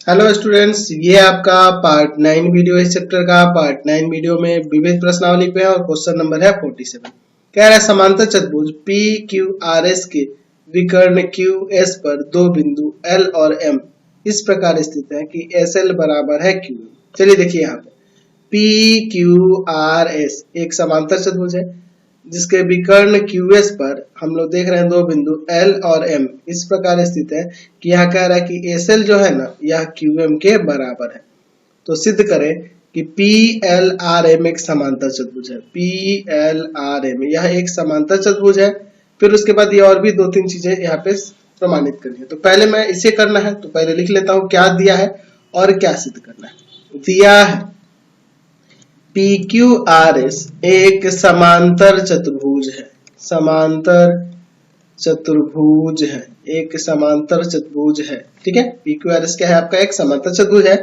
Hello students, ये आपका part 9 video इस चैप्टर का। पार्ट 9 वीडियो में विविध प्रश्नावली पे है और क्वेश्चन नंबर है 47। कह रहा है समांतर चतुर्भुज पी क्यू आर एस के विकर्ण क्यू एस पर दो बिंदु एल और एम इस प्रकार स्थित है कि एस एल बराबर है क्यू। चलिए देखिए यहाँ पे पी क्यू आर एस एक समांतर चतुर्भुज है जिसके विकर्ण QS पर हम लोग देख रहे हैं दो बिंदु L और M इस प्रकार स्थित है कि यहाँ कह रहा है कि SL जो है ना यह QM के बराबर है। तो सिद्ध करें कि PLRM एक समांतर चतुर्भुज है। PLRM यह एक समांतर चतुर्भुज है। फिर उसके बाद ये और भी दो तीन चीजें यहाँ पे प्रमाणित करनी है। तो पहले मैं इसे करना है तो पहले लिख लेता हूँ क्या दिया है और क्या सिद्ध करना है। दिया है PQRS एक समांतर चतुर्भुज है। समांतर चतुर्भुज है, एक समांतर चतुर्भुज है। ठीक है, PQRS क्या है आपका? एक समांतर चतुर्भुज है।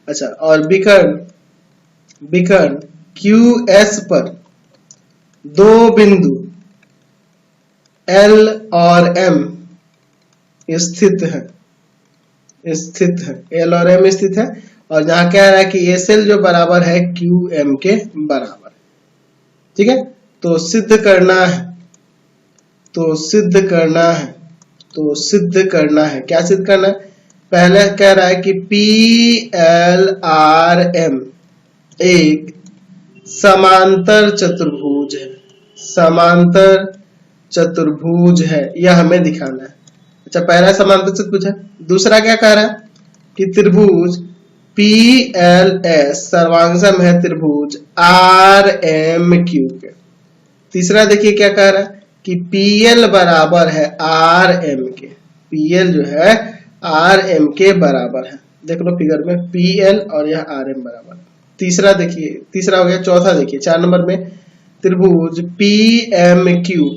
अच्छा, और विकर्ण QS पर दो बिंदु L और M स्थित है। L और M स्थित है और जहां कह रहा है कि SL जो बराबर है QM के बराबर। ठीक है, तो सिद्ध करना है। क्या सिद्ध करना है? पहले कह रहा है कि PLRM एक समांतर चतुर्भुज है, यह हमें दिखाना है। अच्छा, पहला समांतर चतुर्भुज है। दूसरा क्या कह रहा है कि त्रिभुज PLS सर्वांगसम है त्रिभुज RMQ के। तीसरा देखिए क्या कह रहा है कि PL बराबर है RM के। PL जो है RM के बराबर है। देख लो फिगर में PL और यह RM बराबर। तीसरा देखिए, तीसरा हो गया। चौथा देखिए 4 नंबर में त्रिभुज PMQ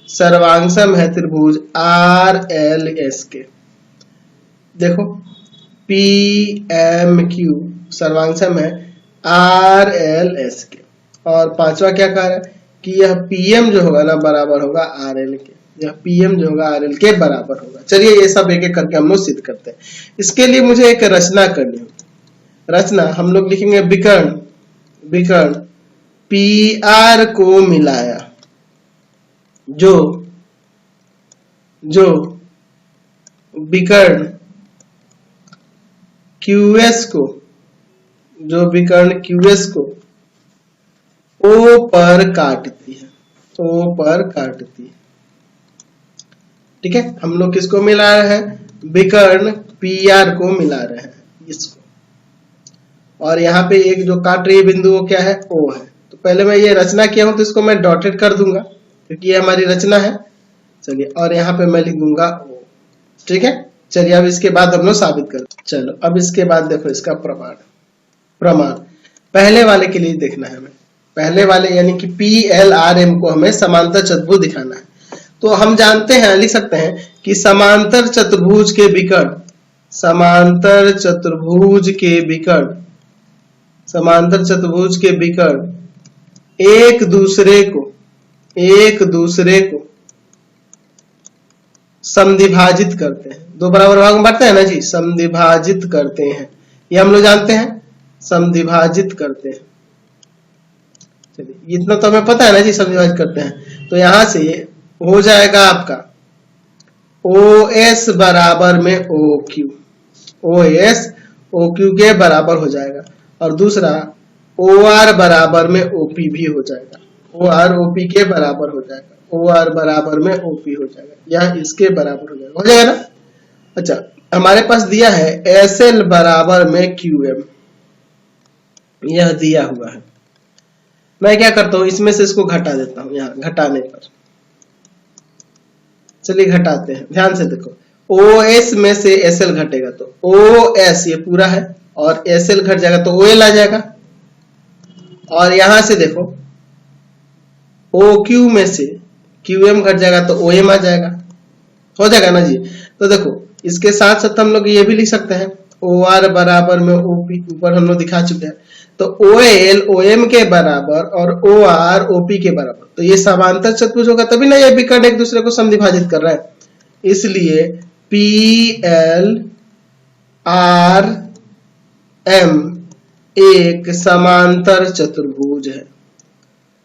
सर्वांगसम है त्रिभुज RLS के। देखो PMQ सर्वांगसम है RLS के। और पांचवा क्या कह रहा है कि यह PM जो होगा ना बराबर होगा RL के। यह PM जो होगा RL के बराबर होगा। चलिए ये सब एक एक करके हम लोग सिद्ध करते हैं। इसके लिए मुझे एक रचना करनी होगी। रचना हम लोग लिखेंगे विकर्ण PR को मिलाया जो विकर्ण QS को O पर काटती है। ठीक है, हम लोग किसको मिला रहे हैं? विकर्ण PR को मिला रहे हैं इसको। और यहाँ पे एक जो काट रही है बिंदु वो क्या है? O है। तो पहले मैं ये रचना किया हूं तो इसको मैं डॉटेड कर दूंगा क्योंकि ये हमारी रचना है। चलिए, और यहाँ पे मैं लिख दूंगा O। ठीक है, चलिए अब इसके बाद हम लोग साबित कर। चलो अब इसके बाद देखो इसका प्रमाण पहले वाले के लिए देखना है हमें। पहले वाले यानी कि PLRM को हमें समांतर चतुर्भुज दिखाना है। तो हम जानते हैं, लिख सकते हैं कि समांतर चतुर्भुज के विकर्ण एक दूसरे को समद्विभाजित करते हैं। दो बराबर भाग में बांटते हैं ना जी, समद्विभाजित करते हैं। ये हम लोग जानते हैं, समद्विभाजित करते हैं। चलिए इतना तो हमें पता है ना जी, समद्विभाजित करते हैं। तो यहां से हो जाएगा आपका OS बराबर में OQ। OS OQ के बराबर हो जाएगा। और दूसरा OR बराबर में OP भी हो जाएगा। OR OP के बराबर हो जाएगा। OR बराबर में OP हो जाएगा, यह इसके बराबर हो जाएगा ना। अच्छा, हमारे पास दिया है SL बराबर में QM, यह दिया हुआ है। मैं क्या करता हूं, इसमें से इसको घटा देता हूं। यहाँ घटाने पर चलिए घटाते हैं, ध्यान से देखो। OS में से SL घटेगा तो OS ये पूरा है और SL घट जाएगा तो OL आ जाएगा। और यहां से देखो OQ में से QM घट जाएगा तो OM आ जाएगा। हो जाएगा ना जी। तो देखो इसके साथ साथ हम लोग ये भी लिख सकते हैं OR बराबर में OP, ऊपर हम लोग दिखा चुके हैं। तो OL OM के बराबर और OR OP के बराबर। तो ये समांतर चतुर्भुज होगा तभी ना ये विकर्ण एक दूसरे को समद्विभाजित कर रहा है। इसलिए PL R एम एक समांतर चतुर्भुज है,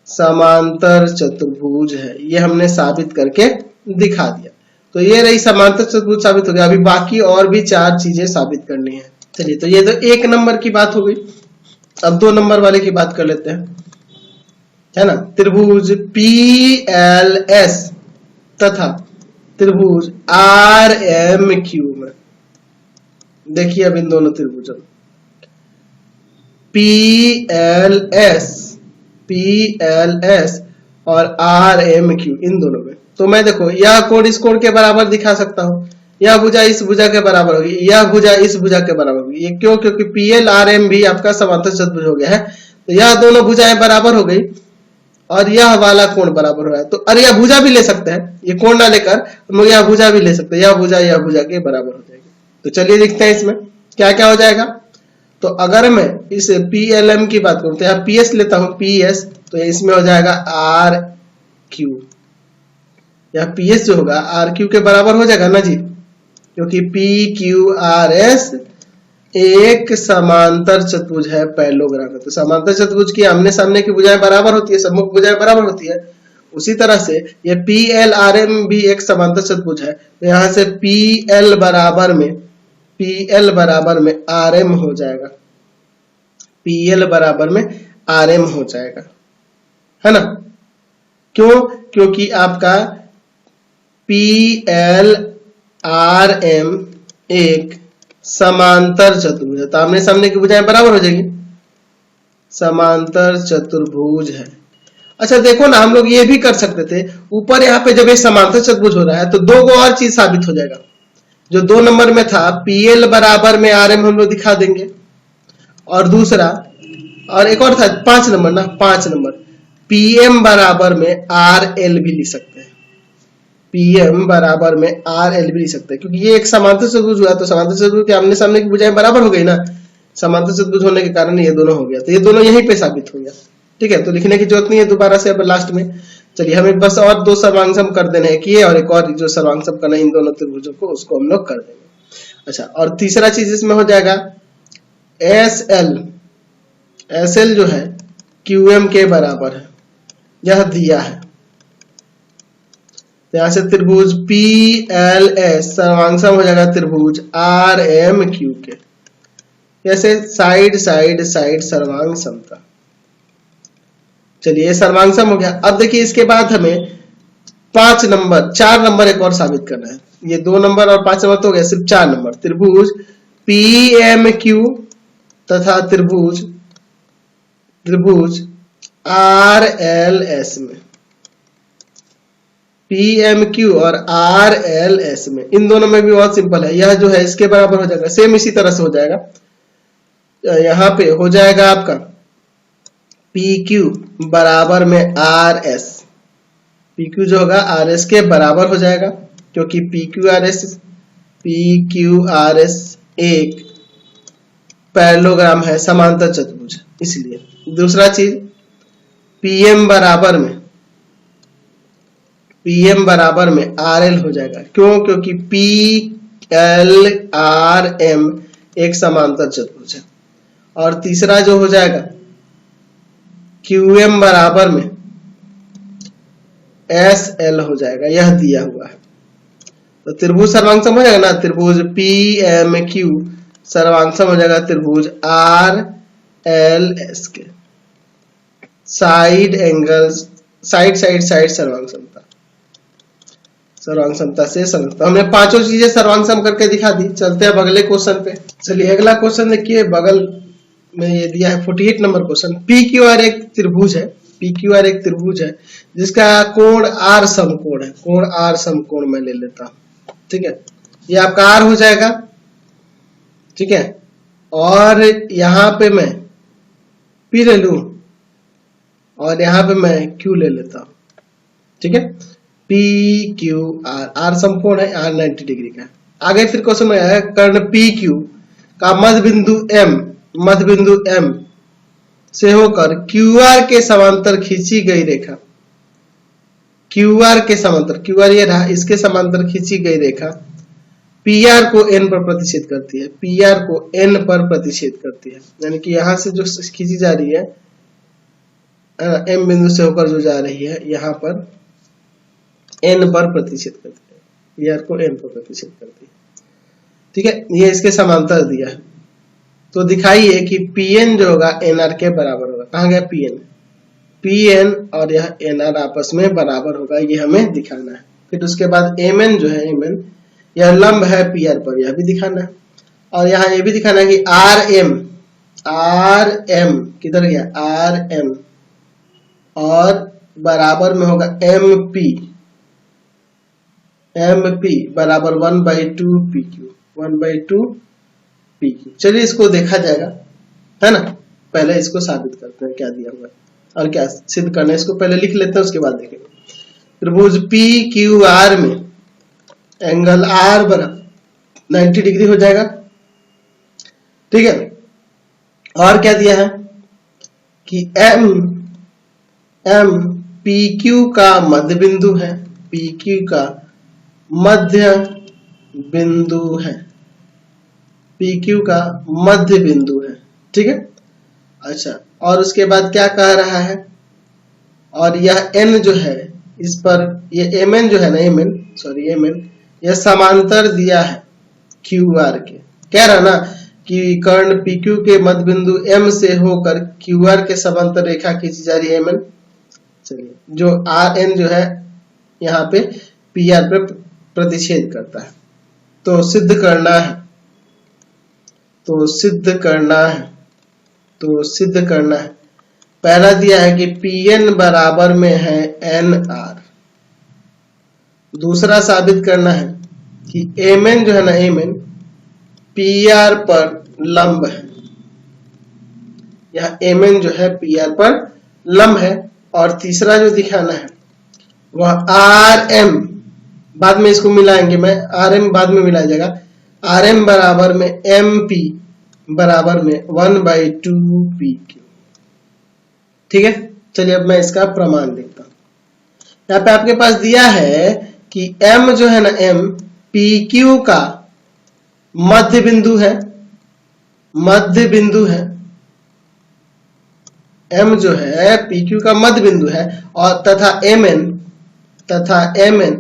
समांतर चतुर्भुज है। ये हमने साबित करके दिखा दिया। तो ये रही समांतर चतुर्भुज साबित हो गया। अभी बाकी और भी 4 चीजें साबित करनी है। चलिए, तो ये तो 1 नंबर की बात हो गई। अब 2 नंबर वाले की बात कर लेते हैं, है ना। त्रिभुज PLS तथा त्रिभुज RMQ में देखिए, अब इन दोनों त्रिभुजों PLS और RMQ इन दोनों में, तो मैं देखो यह कोण इस कोण के बराबर दिखा सकता हूं, यह भुजा इस भुजा के बराबर होगी, यह भुजा इस भुजा के बराबर होगी। ये क्यों? क्योंकि PLRM भी आपका समांतर चतुर्भुज हो गया है। तो यह दोनों भुजाएं बराबर हो गई और यह वाला कोण बराबर हो रहा है। तो अरे यह भुजा भी ले सकते हैं, ये कोण ना लेकर हम यह भुजा भी ले सकते हैं। यह भुजा के बराबर हो जाएगी। तो चलिए देखते हैं इसमें क्या क्या हो जाएगा। तो अगर मैं इस PLM की बात करूं तो यहाँ PS लेता हूं, PS, तो इसमें हो जाएगा RQ। यह PS जो होगा RQ के बराबर हो जाएगा ना जी, क्योंकि PQRS एक समांतर चतुर्भुज है पैरेललोग्राम में। तो समांतर चतुर्भुज की आमने सामने की भुजाएं बराबर होती है, सम्मुख भुजाएं बराबर होती है। उसी तरह से ये PLRM भी एक समांतर चतुर्भुज है। तो यहां से PL बराबर में RM हो जाएगा, PL बराबर में RM हो जाएगा, है ना। क्यों? क्योंकि आपका PLRM एक समांतर चतुर्भुज है, तो आमने सामने की भुजाएं बराबर हो जाएगी, समांतर चतुर्भुज है। अच्छा देखो ना, हम लोग ये भी कर सकते थे, ऊपर यहाँ पे जब ये समांतर चतुर्भुज हो रहा है तो 2 को और चीज साबित हो जाएगा। जो 2 नंबर में था PL बराबर में RM हम लोग दिखा देंगे, और दूसरा और एक और था 5 नंबर ना, 5 नंबर PM बराबर में RL भी लिख सकते हैं, PM बराबर में RL भी लिख सकते हैं, क्योंकि ये एक समांतर चतुर्भुज हुआ। तो समांतर चतुर्भुज के आमने सामने की भुजाएं बराबर हो गई ना, समांतर चतुर्भुज होने के कारण ये दोनों हो गया। तो ये दोनों यहीं पे साबित हो गया। ठीक है, तो लिखने की जरूरत नहीं है दोबारा से अब लास्ट में। चलिए, हमें बस और 2 सर्वांगसम कर देने हैं कि ये, और एक और जो सर्वांगसम करना है इन दोनों त्रिभुजों को, उसको हम लोग कर देंगे। अच्छा, और तीसरा चीज इसमें हो जाएगा SL जो है QM के बराबर है, यह दिया है। तो यहां से त्रिभुज PLS सर्वांगसम हो जाएगा त्रिभुज RMQ के, जैसे साइड सर्वांग समता। चलिए, सर्वांगसम हो गया। अब देखिए, इसके बाद हमें 4 नंबर एक और साबित करना है। ये 2 नंबर और 5 नंबर तो हो गया, सिर्फ 4 नंबर। त्रिभुज PMQ तथा त्रिभुज RLS में, PMQ और RLS में, इन दोनों में भी बहुत सिंपल है। यह जो है इसके बराबर हो जाएगा, सेम इसी तरह से हो जाएगा। यहां पे हो जाएगा आपका PQ बराबर में RS, PQ जो होगा RS के बराबर हो जाएगा, क्योंकि PQRS एक पैरेललोग्राम है, समांतर चतुर्भुज, इसलिए। दूसरा चीज PM बराबर में RL हो जाएगा। क्यों? क्योंकि PLRM एक समांतर चतुर्भुज है। और तीसरा जो हो जाएगा QM बराबर में SL हो जाएगा, यह दिया हुआ है। तो त्रिभुज सर्वांगसम हो जाएगा ना, त्रिभुज PMQ सर्वांगसम हो जाएगा त्रिभुज RLS के। साइड सर्वांगसमता से समता। हमने 5 चीजें सर्वांगसम करके दिखा दी। चलते हैं अगले क्वेश्चन पे। चलिए, अगला क्वेश्चन देखिए, बगल में ये दिया है 48 नंबर क्वेश्चन। PQR एक त्रिभुज है जिसका कोण R समकोण है। कोण R समकोण मैं ले लेता हूं, ठीक है। ये आपका R हो जाएगा, ठीक है। और यहां पे मैं P ले लूं और यहां पे मैं Q ले लेता हूं, ठीक है। PQR, R समकोण है, R 90 डिग्री का है। आगे फिर क्वेश्चन में आया कर्ण PQ का मध्य बिंदु M से होकर QR के समांतर खींची गई रेखा, QR के समांतर, QR ये रहा, इसके समांतर खींची गई रेखा पी आर को एन पर प्रतिच्छेद करती है, पी आर को एन पर प्रतिच्छेद करती है, यानी कि यहां से जो खींची जा रही है एम बिंदु से होकर जो जा रही है यहाँ पर एन पर प्रतिच्छेद करती है, पी आर को एन पर प्रतिच्छेद करती है। ठीक है, ये इसके समांतर दिया है। तो दिखाइए कि पीएन जो होगा एनआर के बराबर होगा। कहाँ गया पीएन? पीएन और यह एनआर आपस में बराबर होगा, ये हमें दिखाना है। फिर उसके बाद एमएन जो है, एमएन यह लंब है पीआर पर, यह भी दिखाना है। और यहाँ ये भी दिखाना है कि आर एम किधर गया? आर एम और बराबर में होगा एम पी बराबर 1/2 पी क्यू, 1/2 पी क्यू। चलिए इसको देखा जाएगा, है ना। पहले इसको साबित करते हैं क्या दिया हुआ है और क्या सिद्ध करना है, इसको पहले लिख लेते हैं, उसके बाद देखेंगे। त्रिभुज पी क्यू आर में एंगल आर बराबर 90 डिग्री हो जाएगा। ठीक है, और क्या दिया है कि एम पी क्यू का मध्य बिंदु है, पी क्यू का मध्य बिंदु है, पी क्यू का मध्य बिंदु है। ठीक है, अच्छा, और उसके बाद क्या कह रहा है, और यह एन जो है इस पर, ये एम एन जो है ना, एम एन यह समांतर दिया है क्यू आर के। कह रहा ना कि कर्ण पी क्यू के मध्य बिंदु एम से होकर क्यू आर के समांतर रेखा खींची जा रही है, एम एन। चलिए, जो आर एन जो है यहाँ पे पी आर पे प्रतिच्छेद करता है, तो सिद्ध करना है, तो सिद्ध करना है। पहला दिया है कि Pn बराबर में है NR। दूसरा साबित करना है कि Mn जो है ना, Mn PR पर लंब है, यह Mn जो है PR पर लंब है। और तीसरा जो दिखाना है वह Rm, बाद में इसको मिलाएंगे, मैं Rm बाद में मिलाया जाएगा, Rm बराबर में MP बराबर में 1/2 PQ। ठीक है, चलिए अब मैं इसका प्रमाण देखता हूं। यहाँ पे आपके पास दिया है कि M जो है ना, M PQ का मध्य बिंदु है, M जो है PQ का मध्य बिंदु है, और तथा Mn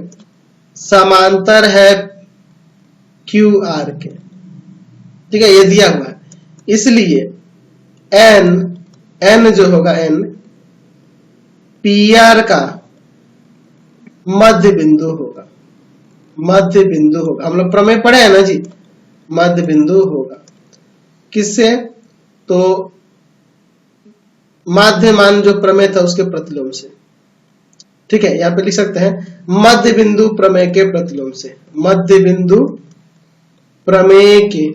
समांतर है QR के। ठीक है, ये दिया हुआ है, इसलिए n जो होगा, n PR का मध्य बिंदु होगा, हम लोग प्रमेय पढ़े हैं ना जी, मध्य बिंदु होगा किससे? तो माध्यमान जो प्रमेय था उसके प्रतिलोम से। ठीक है, यहाँ पे लिख सकते हैं मध्य बिंदु प्रमेय के प्रतिलोम से, मध्य बिंदु प्रमेय के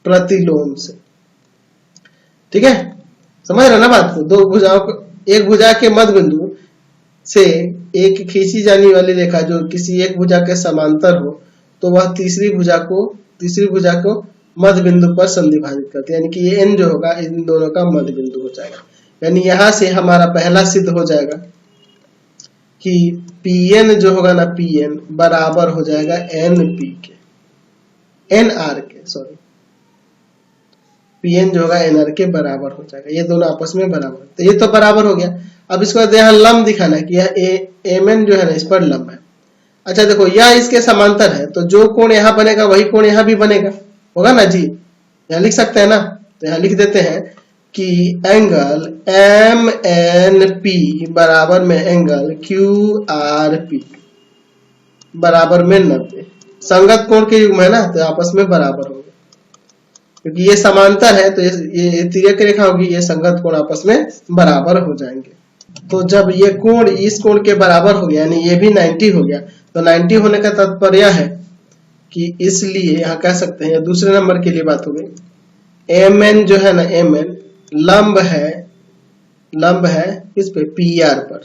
प्रतिलोम से। ठीक है, समझ रहे ना बात को? दो भुजाओं को, एक भुजा के मध्य बिंदु से एक खींची जाने वाली रेखा जो किसी एक भुजा के समांतर हो, तो वह तीसरी भुजा को मध्य बिंदु पर संधिभाजित करती है, यानी कि ये n जो होगा इन दोनों का मध्य बिंदु हो जाएगा। यानी यहां से हमारा पहला सिद्ध हो जाएगा कि Pn जो होगा ना, Pn बराबर हो जाएगा NP के, NR के, सॉरी, Pn जो होगा NR के बराबर हो जाएगा, ये दोनों आपस में बराबर। तो ये तो बराबर हो गया। अब इसके बाद यहाँ लंब दिखाना है कि यह Mn जो है ना इस पर लंब है। अच्छा देखो, यह इसके समांतर है, तो जो कोण यहाँ बनेगा वही कोण यहाँ भी बनेगा, होगा ना जी। यहाँ लिख सकते हैं ना, तो यहाँ लिख देते हैं कि एंगल MNP बराबर में एंगल QRP बराबर में 90। संगत कोण के युग्म है ना, तो आपस में बराबर होंगे, क्योंकि ये समांतर है, तो ये तिर्यक रेखा होगी, ये संगत कोण आपस में बराबर हो जाएंगे। तो जब ये कोण इस कोण के बराबर हो गया, यानी ये भी 90 हो गया, तो 90 होने का तात्पर्य है कि इसलिए यहाँ कह सकते हैं, दूसरे नंबर के लिए बात हो गई, Mn जो है ना, Mn लंब है इस पे PR पर,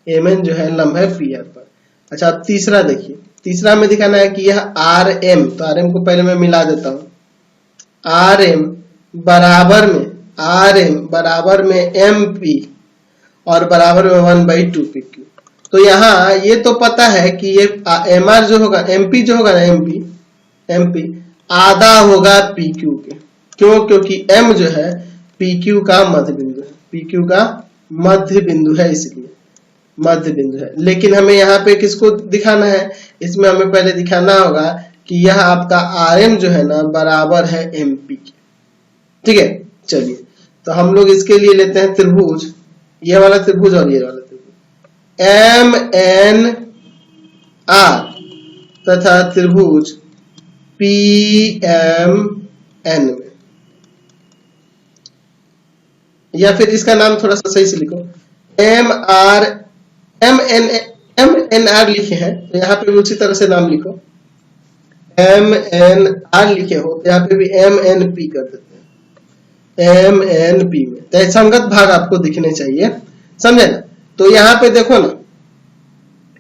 Mn जो है लंब है PR पर। अच्छा, अब तीसरा देखिए, तीसरा में दिखाना है कि यह Rm, तो Rm को पहले मैं मिला देता हूं, Rm बराबर में MP और बराबर में 1/2 PQ। तो यहाँ ये तो पता है कि ये एम आर जो होगा, एमपी जो होगा ना, एमपी आधा होगा पी क्यू के। क्यों? क्योंकि एम जो है पी क्यू का मध्य बिंदु है, पी क्यू का मध्य बिंदु है, इसलिए मध्य बिंदु है। लेकिन हमें यहाँ पे किसको दिखाना है? इसमें हमें पहले दिखाना होगा कि यह आपका आर एम जो है ना बराबर है एमपी के। ठीक है, चलिए तो हम लोग इसके लिए लेते हैं त्रिभुज, ये वाला त्रिभुज और ये वाला त्रिभुज एम एन आर तथा त्रिभुज पी एम एन में, या फिर इसका नाम थोड़ा सा सही से लिखो, एम एन आर लिखे हैं तो यहाँ पे भी उसी तरह से नाम लिखो, एम एन आर लिखे हो तो यहाँ पे भी एम एन पी कर देते हैं, एम एन पी में तो संगत भाग आपको दिखने चाहिए, समझे ना। तो यहाँ पे देखो ना,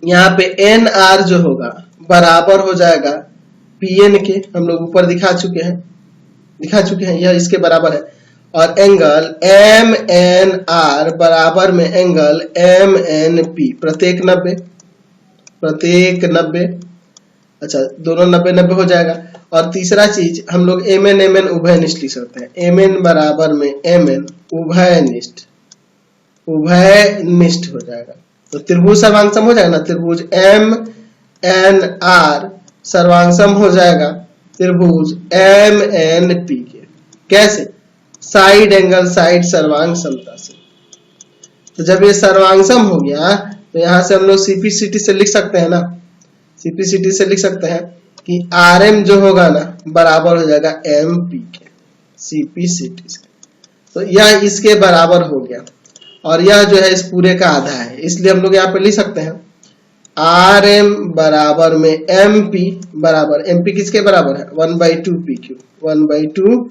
यहाँ पे एन आर जो होगा बराबर हो जाएगा पी एन के, हम लोग ऊपर दिखा चुके हैं, यह इसके बराबर है। और एंगल एम एन आर बराबर में एंगल एम एन पी, प्रत्येक 90, अच्छा दोनों 90 हो जाएगा। और तीसरा चीज हम लोग एम एन उभयनिष्ठ लिख सकते हैं, एम एन बराबर में एम एन उभयनिष्ठ हो जाएगा। तो त्रिभुज सर्वांगसम हो जाएगा ना, त्रिभुज एम एन आर सर्वांगसम हो जाएगा त्रिभुज एम एन पी के। कैसे? साइड एंगल साइड सर्वांग समता से। तो जब ये सर्वांगसम हो गया तो यहां से हम लोग सीपीसीटी से लिख सकते हैं ना, सीपीसीटी से लिख सकते हैं कि आर एम जो होगा ना बराबर हो जाएगा एम पी के, सीपीसीटी से। तो यह इसके बराबर हो गया और यह जो है इस पूरे का आधा है, इसलिए हम लोग यहाँ पे लिख सकते हैं आर एम बराबर में एम पी बराबर, एम पी किसके बराबर है? 1/2 पी क्यू, 1/2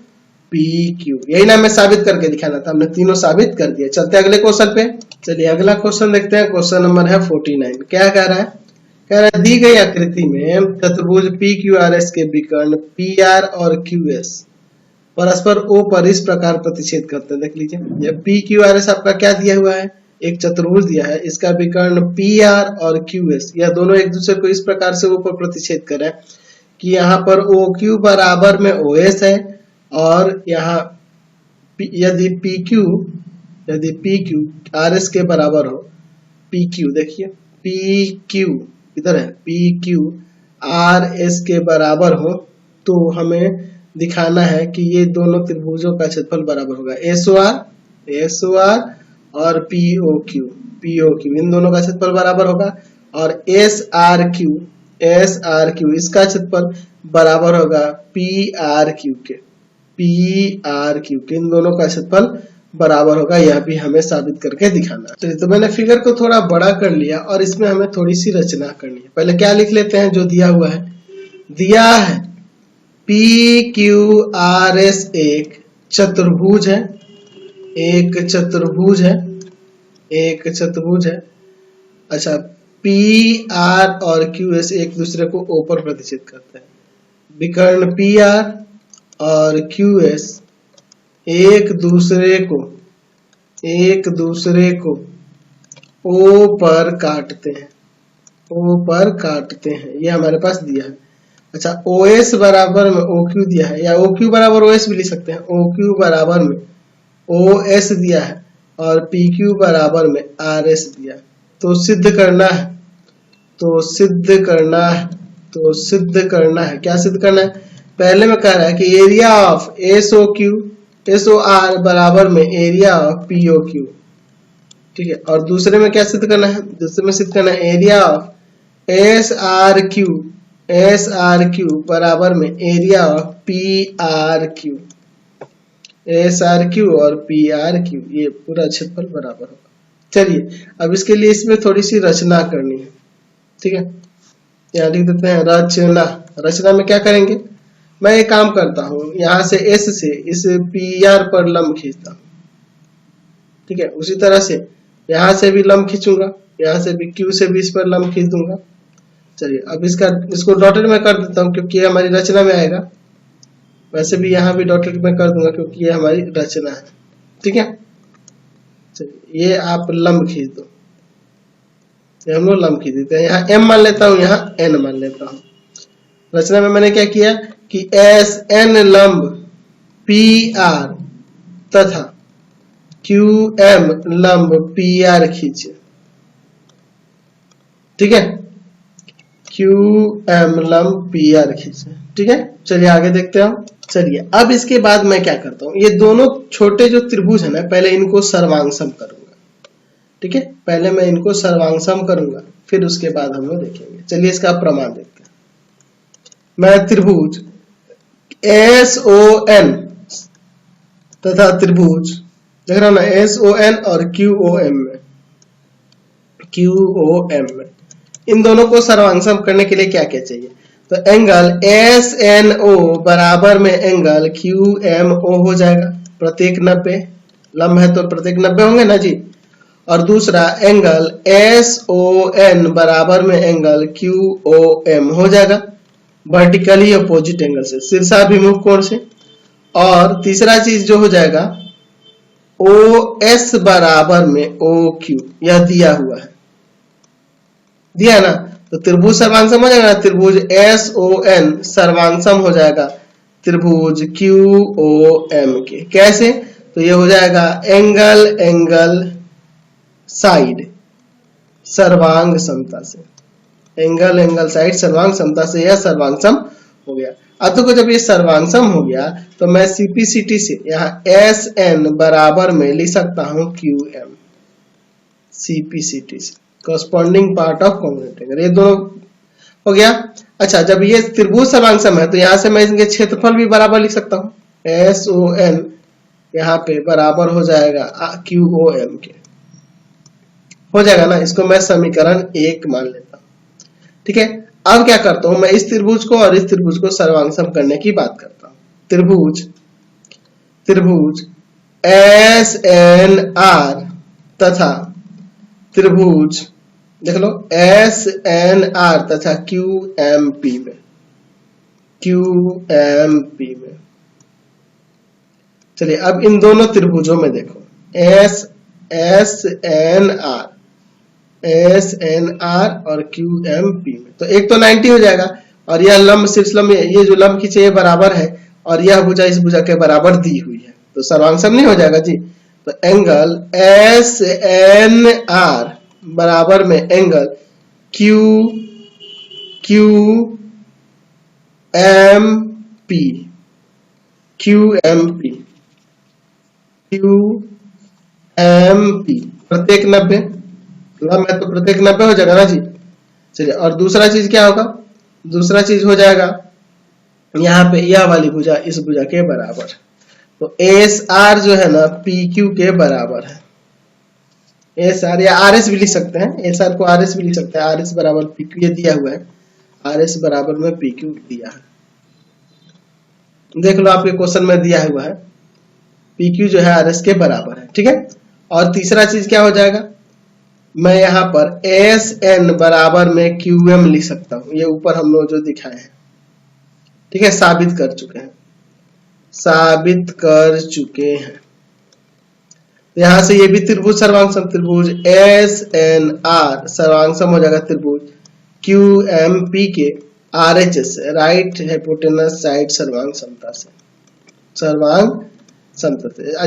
पी क्यू। यही ना हमें साबित करके दिखाना था, हमने तीनों साबित कर दिया। चलते अगले क्वेश्चन पे। चलिए अगला क्वेश्चन देखते हैं, क्वेश्चन नंबर है 49। क्या कह रहा है? कह रहा है दी गई आकृति में चतुर्भुज पी क्यू आर एस के विकर्ण पी आर और क्यू एस परस्पर ओ पर इस प्रकार प्रतिच्छेद करते हैं। देख लीजिए, ये पी क्यू आर एस आपका क्या दिया हुआ है? एक चतुर्भुज दिया है, इसका विकर्ण पी आर और क्यू एस, यह दोनों एक दूसरे को इस प्रकार से ऊपर प्रतिच्छेद कर रहे हैं कि यहाँ पर ओ क्यू बराबर में ओ एस है, और यहाँ यदि पी क्यू आर एस के बराबर हो, पी क्यू देखिए पी क्यू इधर है, पी क्यू आर एस के बराबर हो तो हमें दिखाना है कि ये दोनों त्रिभुजों का क्षेत्रफल बराबर होगा, एस ओ आर और पी ओ क्यू इन दोनों का क्षेत्रफल बराबर होगा, और एस आर क्यू इसका क्षेत्रफल बराबर होगा पी आर क्यू के, इन दोनों का क्षेत्रफल बराबर होगा। यह भी हमें साबित करके दिखाना। चलिए तो मैंने फिगर को थोड़ा बड़ा कर लिया और इसमें हमें थोड़ी सी रचना करनी है। पहले क्या लिख लेते हैं जो दिया हुआ है? दिया है पी क्यू आर एस एक चतुर्भुज है, अच्छा पी आर और क्यू एस एक दूसरे को ओ पर प्रतिच्छेद करते हैं, विकर्ण पी आर और क्यू एस एक दूसरे को ओ पर काटते हैं, ये हमारे पास दिया है। अच्छा ओ एस बराबर में ओ क्यू दिया है, या ओ क्यू बराबर ओ एस भी लिख सकते हैं, ओ क्यू बराबर में ओ एस दिया है और पी क्यू बराबर में आर एस दिया है। तो सिद्ध करना है, क्या सिद्ध करना है? पहले में कह रहा है कि area of S O R बराबर में area of P O Q, ठीक है। और दूसरे में क्या सिद्ध करना है? दूसरे में सिद्ध करना है area of S R Q बराबर में area of P R Q, और पी आर क्यू, ये पूरा क्षेत्रफल बराबर होगा। चलिए अब इसके लिए इसमें थोड़ी सी रचना करनी है, ठीक है। यहाँ लिख देते हैं रचना में क्या करेंगे? मैं एक काम करता हूँ, यहाँ से एस से इस पी आर पर लंब खींचता हूँ, ठीक है। उसी तरह से यहाँ से भी लंब खींचूंगा, यहाँ से भी क्यू से भी इस पर लंब खींच दूंगा। चलिए अब इसको डॉटेड में कर देता हूँ क्योंकि ये हमारी रचना में आएगा। वैसे भी यहाँ भी डॉटेड में कर दूंगा क्योंकि ये हमारी रचना है, ठीक है। चलिए ये आप लंब खींच दो, ये हम लोग लंब खींच देते हैं। यहाँ m मान लेता हूँ, यहाँ n मान लेता हूँ। रचना में मैंने क्या किया कि एस एन लंब पी आर तथा क्यू एम लंब पी आर खींचे। ठीक है, क्यू एम लंब पी आर खींचे। ठीक है, चलिए आगे देखते हैं हम। चलिए अब इसके बाद मैं क्या करता हूँ, ये दोनों छोटे जो त्रिभुज है ना, पहले इनको सर्वांगसम करूंगा। ठीक है, पहले मैं इनको सर्वांगसम करूंगा, फिर उसके बाद हम लोग देखेंगे। चलिए इसका प्रमाण देखते हैं। मैं त्रिभुज एस ओ एन तथा त्रिभुज देख रहा हूं ना एस ओ एन और क्यू ओ एम में, इन दोनों को सर्वांगसम करने के लिए क्या क्या चाहिए, तो एंगल एस एन ओ बराबर में एंगल क्यू एम ओ हो जाएगा, प्रत्येक 90, लंब है तो प्रत्येक 90 होंगे ना जी। और दूसरा एंगल एस ओ एन बराबर में एंगल क्यू ओ एम हो जाएगा, वर्टिकली अपोजिट एंगल से, शीर्षाभिमुख कोण से। और तीसरा चीज जो हो जाएगा ओ एस बराबर में ओ क्यू, यह दिया हुआ है, दिया ना, तो त्रिभुज सर्वांगसम हो जाएगा। त्रिभुज एस ओ एन सर्वांगसम हो जाएगा त्रिभुज क्यू ओ एम के। कैसे, तो ये हो जाएगा एंगल एंगल साइड सर्वांग समता से, एंगल एंगल साइड सर्वांग समता से यह सर्वांगसम हो गया। अब तो जब ये सर्वांगसम हो गया तो मैं सीपीसीटी से यहाँ एस एन बराबर में लिख सकता हूं क्यू एम, सीपीसीटी से corresponding part of congruent angle, ये दोनों हो गया। अच्छा, जब ये त्रिभुज सर्वांगसम है तो यहाँ से मैं इनके क्षेत्रफल भी बराबर लिख सकता हूँ, एस ओ एन यहाँ पे बराबर हो जाएगा क्यू ओ एम के, हो जाएगा ना। इसको मैं समीकरण 1 मान लेता हूँ। ठीक है, अब क्या करता हूं, मैं इस त्रिभुज को और इस त्रिभुज को सर्वांगसम करने की बात करता हूं। त्रिभुज एस एन आर तथा त्रिभुज देख लो एस एन आर तथा क्यू एम पी में, चलिए अब इन दोनों त्रिभुजों में देखो एस एन आर और क्यू एम पी में, तो एक तो 90 हो जाएगा, और यह लंब शीर्ष लंब, ये जो लंब खींचे ये बराबर है, और यह भुजा इस भुजा के बराबर दी हुई है, तो सर्वांगसम नहीं हो जाएगा जी। तो एंगल एस एन आर बराबर में एंगल क्यू एम पी, प्रत्येक 90, लंब है तो प्रत्येक 90 हो जाएगा ना जी। चलिए, और दूसरा चीज क्या होगा, दूसरा चीज हो जाएगा यहाँ पे यह वाली भुजा इस भुजा के बराबर, तो एस आर जो है ना पी क्यू के बराबर है। एस आर या आर एस भी लिख सकते हैं, एस आर को आर एस भी लिख सकते हैं, आर एस बराबर पी क्यू, ये दिया हुआ है, आर एस बराबर में पी क्यू दिया है, देख लो आपके क्वेश्चन में दिया हुआ है, पी क्यू जो है आर एस के बराबर है। ठीक है, और तीसरा चीज क्या हो जाएगा, मैं यहाँ पर एस एन बराबर में क्यू एम लिख सकता हूं, ये ऊपर हम लोग जो दिखाए हैं। ठीक है, साबित कर चुके हैं। यहां से ये भी त्रिभुज सर्वांगसम, त्रिभुज एस एन आर सर्वांगसम हो जाएगा त्रिभुज क्यू एम पी के आर एच एस से, राइट हाइपोटेनस साइड सर्वांग समता से,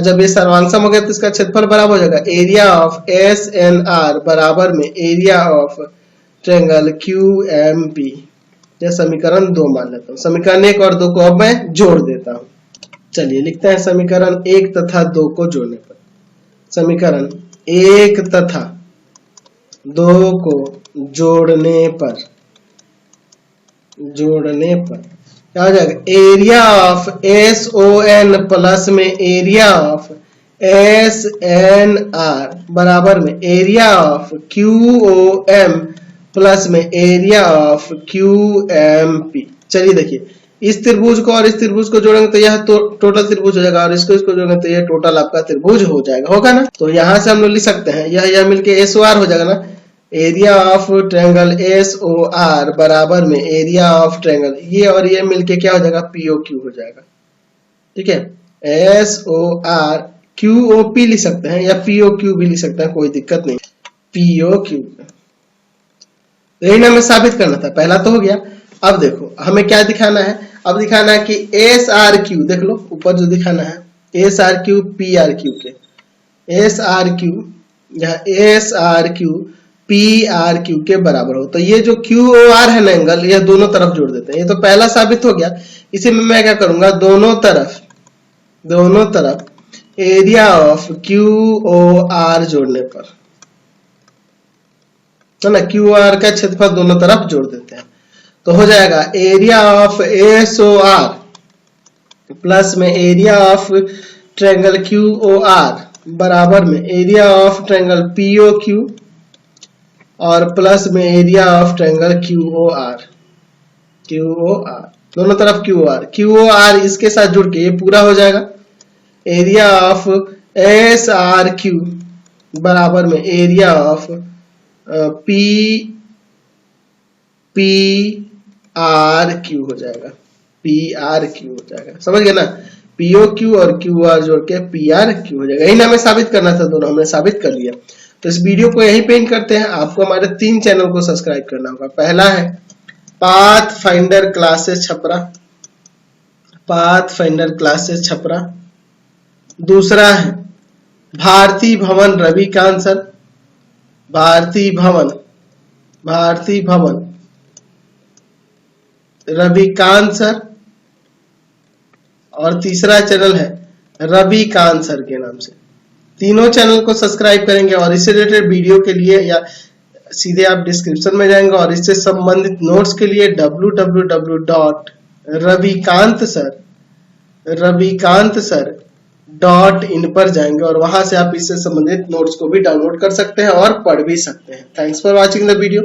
जब ये सर्वांगसम हो गया तो इसका क्षेत्रफल बराबर हो जाएगा area of S N R बराबर में area of triangle Q M P. यह समीकरण 2 मान लेता हूँ। समीकरण 1 और 2 को अब मैं जोड़ देता हूँ। चलिए लिखते हैं समीकरण 1 तथा 2 को जोड़ने पर, समीकरण 1 तथा 2 को जोड़ने पर क्या हो जाएगा, area of S O N plus में area of S N R बराबर में area of Q O M plus में area of Q M P. चलिए देखिए, इस त्रिभुज को और इस त्रिभुज को जोड़ेंगे तो यह टोटल त्रिभुज हो जाएगा, और इसको जोड़ेंगे तो यह टोटल आपका त्रिभुज हो जाएगा, होगा ना। तो यहां से हम लोग लिख सकते हैं यह मिलके एस ओ आर हो जाएगा ना, area of triangle S O R बराबर में एरिया ऑफ ट्रायंगल ये और ये मिलके क्या हो जाएगा, पीओ क्यू हो जाएगा। ठीक है, S O R Q O P लिख सकते हैं या पीओ क्यू भी लिख सकते हैं, कोई दिक्कत नहीं, पीओ क्यू। यही ना हमें साबित करना था, पहला तो हो गया। अब देखो हमें क्या दिखाना है, अब दिखाना है कि एस आर क्यू, देख लो ऊपर जो दिखाना है S R Q P R Q के, एस आर क्यू यहाँ S R Q P R Q के बराबर हो। तो ये जो क्यू ओ आर है ना एंगल, ये दोनों तरफ जोड़ देते हैं। ये तो पहला साबित हो गया। इसी में मैं क्या करूंगा, दोनों तरफ area of Q O R जोड़ने पर, है ना, क्यू आर का क्षेत्रफल दोनों तरफ जोड़ देते हैं। तो हो जाएगा area of S O R plus में area of triangle Q O R बराबर में area of triangle P O Q और प्लस में area of triangle Q O R, दोनों तरफ क्यू ओ आर इसके साथ जुड़ के ये पूरा हो जाएगा। Area of S R Q बराबर में area of P R Q हो जाएगा, पी आर क्यू हो जाएगा, समझ गए ना, पीओ क्यू और क्यू आर जोड़ के पी आर क्यू हो जाएगा। यही ना हमें साबित करना था, दोनों हमने साबित कर लिया। तो इस वीडियो को यहीं पे एंड करते हैं। आपको हमारे 3 चैनल को सब्सक्राइब करना होगा। पहला है path finder classes Chhapra, path finder classes Chhapra. दूसरा है भारती भवन रविकांत सर, भारती भवन रविकांत सर। और तीसरा चैनल है रविकांत सर के नाम से। तीनों चैनल को सब्सक्राइब करेंगे और इससे रिलेटेड वीडियो के लिए या सीधे आप डिस्क्रिप्शन में जाएंगे और इससे संबंधित नोट्स के लिए www.ravikantsir.in पर जाएंगे और वहां से आप इससे संबंधित नोट्स को भी डाउनलोड कर सकते हैं और पढ़ भी सकते हैं। Thanks for watching the video.